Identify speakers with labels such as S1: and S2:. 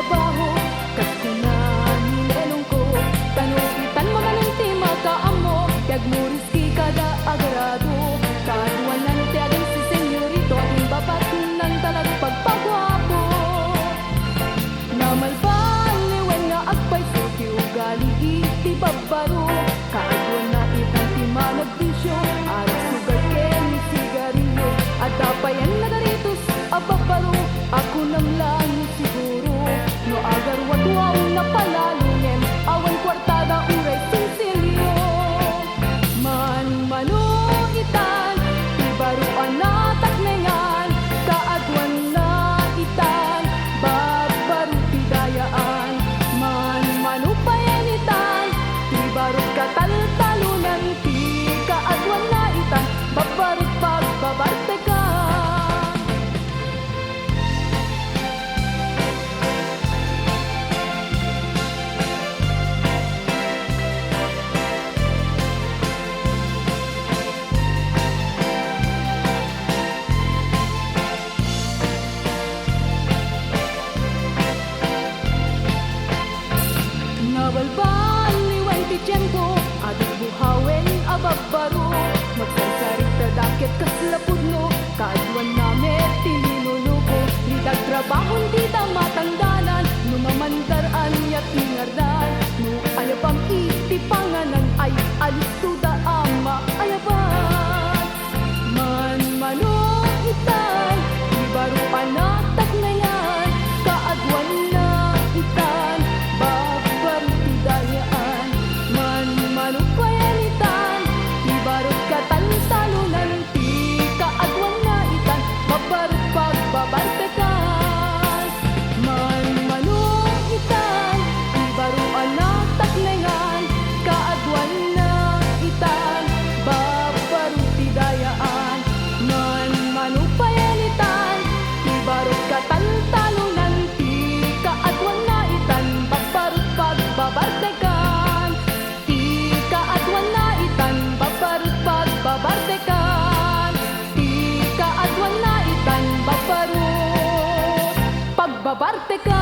S1: trabaho, kasuna ninenong ko, tanubitan mga nanti makaamo, kag mo riski kada agrado, kaduanan ti aging si senyorito, ating babat ng talag pagpagwapo. Namalbaliwan nga agpay suki ugali iti babbaro, kaadwan na itang ti managdisyo, aras sugar ken sigarilyo, at tapayan na garitos ababaro, ako namlang siguro, no agar wadwaw na palalunin, awan kwartada uray sinsilyo. Man-mano itan, ibaruan na taknengan, kaadwan na itan, babaru tidayaan. Man-mano payanitan, ibarut katal-talunan, ti kaadwan na itan, babarut pagbabartekan. Nabalbaliwan ti tiyempo, adik buhawen ababbaro, magsasarit tadakit kaslapudno, kaadwan namet ti linuluko, lidag trabahon di matandanan, numamandaran yak ingardan, no ayapam iti panganan ay alisuda ama ayaban. Man-mano itan, ibaruan na taknayan, kaadwan na itan, babaru tidayaan. Man-mano payanitan, ibarut katal-talunan, ti kaadwan na itan, babarut pagbabartekan. Man-mano itan, ibaruan na taknengan, kaadwan na itan, babarut tidayaan. Man-mano payanitan, ibarut katal-talunan, ti kaadwan na itan, babarut pagbabartekan. Ti kaadwan na itan, babarut pagbabartekan. Ti kaadwan na itan, babarut pagbabartekan.